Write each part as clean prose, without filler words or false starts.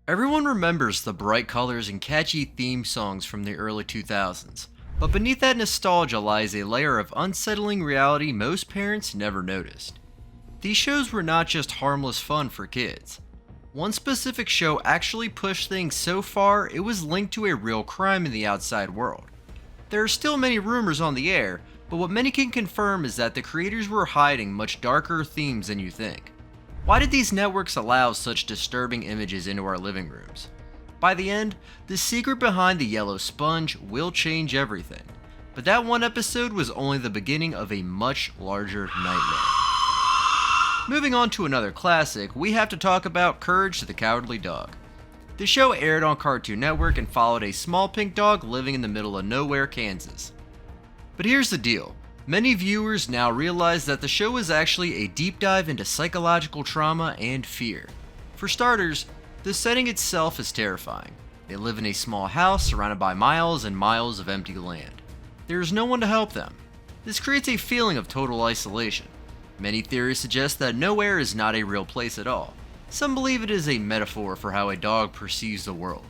Everyone remembers the bright colors and catchy theme songs from the early 2000s, but beneath that nostalgia lies a layer of unsettling reality most parents never noticed. These shows were not just harmless fun for kids. One specific show actually pushed things so far it was linked to a real crime in the outside world. There are still many rumors on the air, but what many can confirm is that the creators were hiding much darker themes than you think. Why did these networks allow such disturbing images into our living rooms? By the end, the secret behind the yellow sponge will change everything. But that one episode was only the beginning of a much larger nightmare. Moving on to another classic, we have to talk about Courage the Cowardly Dog. The show aired on Cartoon Network and followed a small pink dog living in the middle of nowhere, Kansas. But here's the deal. Many viewers now realize that the show is actually a deep dive into psychological trauma and fear. For starters, the setting itself is terrifying. They live in a small house surrounded by miles and miles of empty land. There is no one to help them. This creates a feeling of total isolation. Many theories suggest that nowhere is not a real place at all. Some believe it is a metaphor for how a dog perceives the world.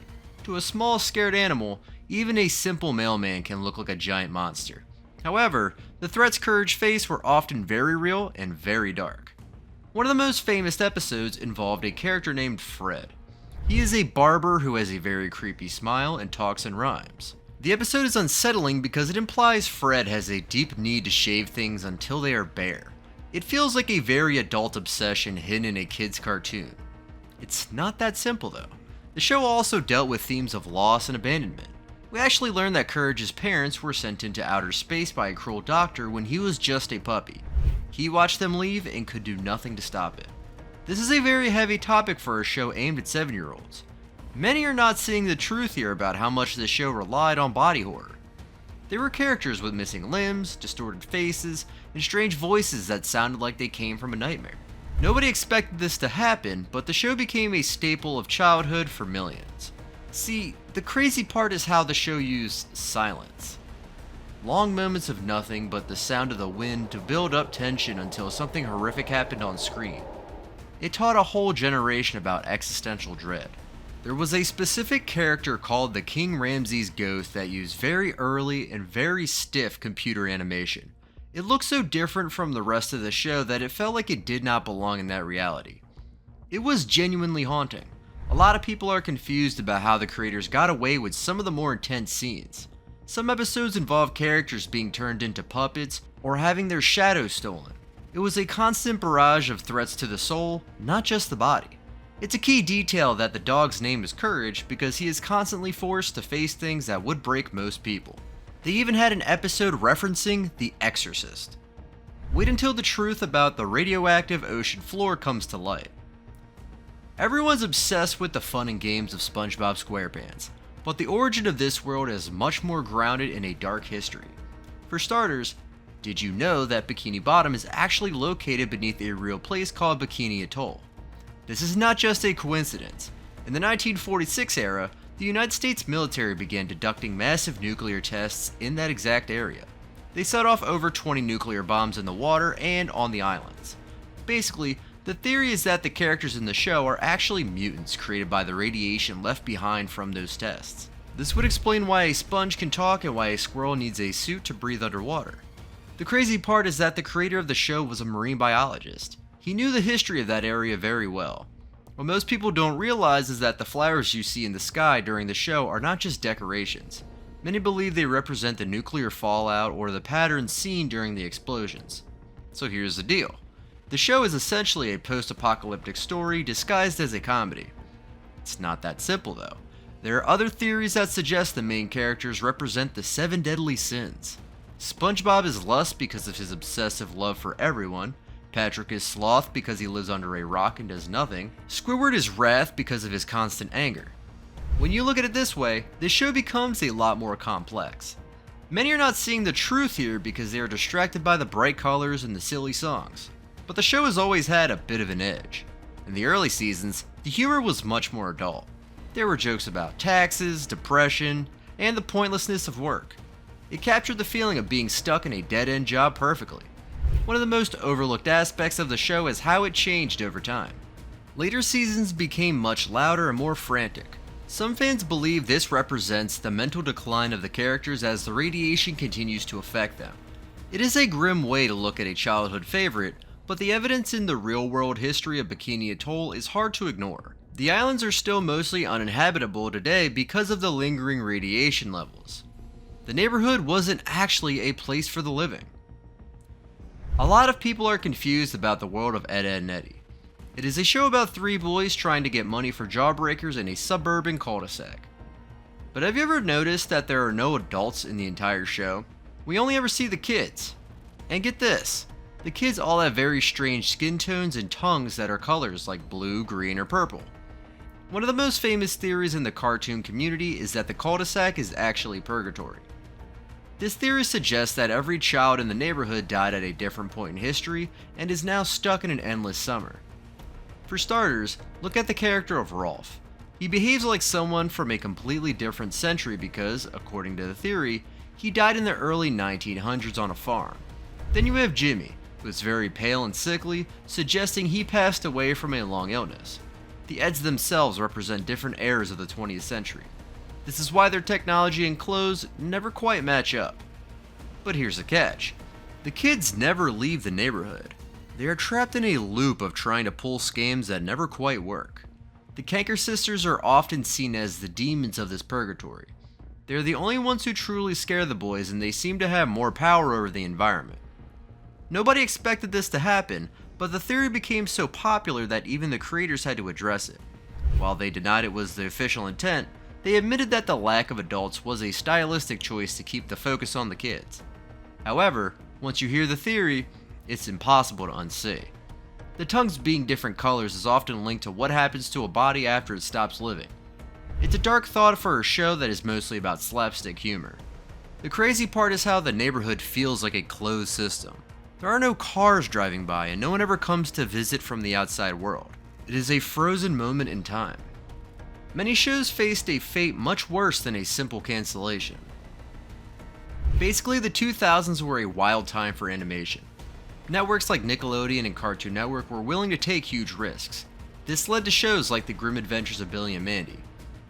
To a small, scared animal, even a simple mailman can look like a giant monster. However, the threats Courage faced were often very real and very dark. One of the most famous episodes involved a character named Fred. He is a barber who has a very creepy smile and talks in rhymes. The episode is unsettling because it implies Fred has a deep need to shave things until they are bare. It feels like a very adult obsession hidden in a kid's cartoon. It's not that simple though. The show also dealt with themes of loss and abandonment. We actually learned that Courage's parents were sent into outer space by a cruel doctor when he was just a puppy. He watched them leave and could do nothing to stop it. This is a very heavy topic for a show aimed at 7-year-olds. Many are not seeing the truth here about how much the show relied on body horror. There were characters with missing limbs, distorted faces, and strange voices that sounded like they came from a nightmare. Nobody expected this to happen, but the show became a staple of childhood for millions. See, the crazy part is how the show used silence. Long moments of nothing but the sound of the wind to build up tension until something horrific happened on screen. It taught a whole generation about existential dread. There was a specific character called the King Ramses Ghost that used very early and very stiff computer animation. It looked so different from the rest of the show that it felt like it did not belong in that reality. It was genuinely haunting. A lot of people are confused about how the creators got away with some of the more intense scenes. Some episodes involve characters being turned into puppets or having their shadows stolen. It was a constant barrage of threats to the soul, not just the body. It's a key detail that the dog's name is Courage because he is constantly forced to face things that would break most people. They even had an episode referencing The Exorcist. Wait until the truth about the radioactive ocean floor comes to light. Everyone's obsessed with the fun and games of SpongeBob SquarePants, but the origin of this world is much more grounded in a dark history. For starters, did you know that Bikini Bottom is actually located beneath a real place called Bikini Atoll? This is not just a coincidence. In the 1946 era, the United States military began conducting massive nuclear tests in that exact area. They set off over 20 nuclear bombs in the water and on the islands. Basically, the theory is that the characters in the show are actually mutants created by the radiation left behind from those tests. This would explain why a sponge can talk and why a squirrel needs a suit to breathe underwater. The crazy part is that the creator of the show was a marine biologist. He knew the history of that area very well. What most people don't realize is that the flowers you see in the sky during the show are not just decorations. Many believe they represent the nuclear fallout or the patterns seen during the explosions. So here's the deal. The show is essentially a post-apocalyptic story disguised as a comedy. It's not that simple though. There are other theories that suggest the main characters represent the 7 deadly sins. SpongeBob is lust because of his obsessive love for everyone. Patrick is sloth because he lives under a rock and does nothing. Squidward is wrath because of his constant anger. When you look at it this way, this show becomes a lot more complex. Many are not seeing the truth here because they are distracted by the bright colors and the silly songs. But the show has always had a bit of an edge. In the early seasons, the humor was much more adult. There were jokes about taxes, depression, and the pointlessness of work. It captured the feeling of being stuck in a dead-end job perfectly. One of the most overlooked aspects of the show is how it changed over time. Later seasons became much louder and more frantic. Some fans believe this represents the mental decline of the characters as the radiation continues to affect them. It is a grim way to look at a childhood favorite, but the evidence in the real-world history of Bikini Atoll is hard to ignore. The islands are still mostly uninhabitable today because of the lingering radiation levels. The neighborhood wasn't actually a place for the living. A lot of people are confused about the world of Ed, Edd n Eddy. It is a show about three boys trying to get money for jawbreakers in a suburban cul-de-sac. But have you ever noticed that there are no adults in the entire show? We only ever see the kids. And get this, the kids all have very strange skin tones and tongues that are colors like blue, green, or purple. One of the most famous theories in the cartoon community is that the cul-de-sac is actually purgatory. This theory suggests that every child in the neighborhood died at a different point in history and is now stuck in an endless summer. For starters, look at the character of Rolf. He behaves like someone from a completely different century because, according to the theory, he died in the early 1900s on a farm. Then you have Jimmy, who is very pale and sickly, suggesting he passed away from a long illness. The Eds themselves represent different eras of the 20th century. This is why their technology and clothes never quite match up. But here's the catch. The kids never leave the neighborhood. They are trapped in a loop of trying to pull scams that never quite work. The Kanker sisters are often seen as the demons of this purgatory. They are the only ones who truly scare the boys, and they seem to have more power over the environment. Nobody expected this to happen, but the theory became so popular that even the creators had to address it. While they denied it was the official intent, they admitted that the lack of adults was a stylistic choice to keep the focus on the kids. However, once you hear the theory, it's impossible to unsee. The tongues being different colors is often linked to what happens to a body after it stops living. It's a dark thought for a show that is mostly about slapstick humor. The crazy part is how the neighborhood feels like a closed system. There are no cars driving by and no one ever comes to visit from the outside world. It is a frozen moment in time. Many shows faced a fate much worse than a simple cancellation. Basically, the 2000s were a wild time for animation. Networks like Nickelodeon and Cartoon Network were willing to take huge risks. This led to shows like The Grim Adventures of Billy and Mandy.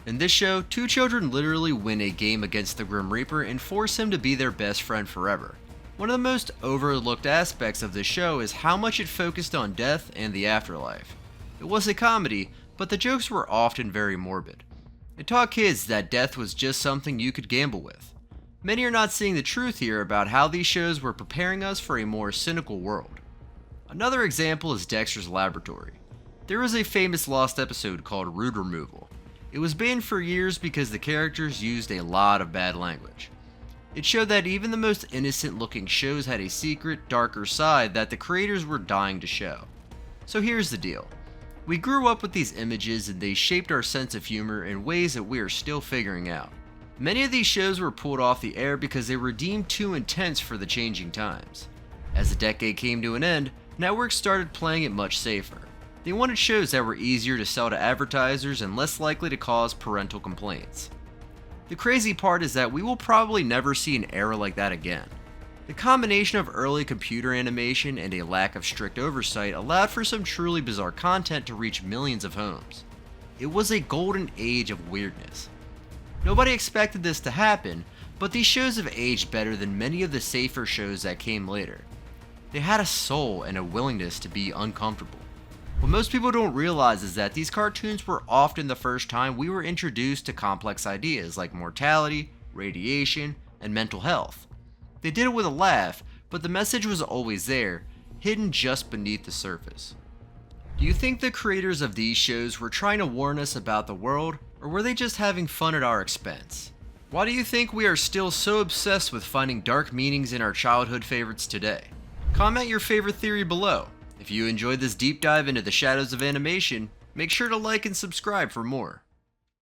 In this show, two children literally win a game against the Grim Reaper and force him to be their best friend forever. One of the most overlooked aspects of this show is how much it focused on death and the afterlife. It was a comedy, but the jokes were often very morbid. It taught kids that death was just something you could gamble with. Many are not seeing the truth here about how these shows were preparing us for a more cynical world. Another example is Dexter's Laboratory. There was a famous lost episode called Root Removal. It was banned for years because the characters used a lot of bad language. It showed that even the most innocent looking shows had a secret, darker side that the creators were dying to show. So here's the deal. We grew up with these images and they shaped our sense of humor in ways that we are still figuring out. Many of these shows were pulled off the air because they were deemed too intense for the changing times. As the decade came to an end, networks started playing it much safer. They wanted shows that were easier to sell to advertisers and less likely to cause parental complaints. The crazy part is that we will probably never see an era like that again. The combination of early computer animation and a lack of strict oversight allowed for some truly bizarre content to reach millions of homes. It was a golden age of weirdness. Nobody expected this to happen, but these shows have aged better than many of the safer shows that came later. They had a soul and a willingness to be uncomfortable. What most people don't realize is that these cartoons were often the first time we were introduced to complex ideas like mortality, radiation, and mental health. They did it with a laugh, but the message was always there, hidden just beneath the surface. Do you think the creators of these shows were trying to warn us about the world, or were they just having fun at our expense? Why do you think we are still so obsessed with finding dark meanings in our childhood favorites today? Comment your favorite theory below. If you enjoyed this deep dive into the shadows of animation, make sure to like and subscribe for more.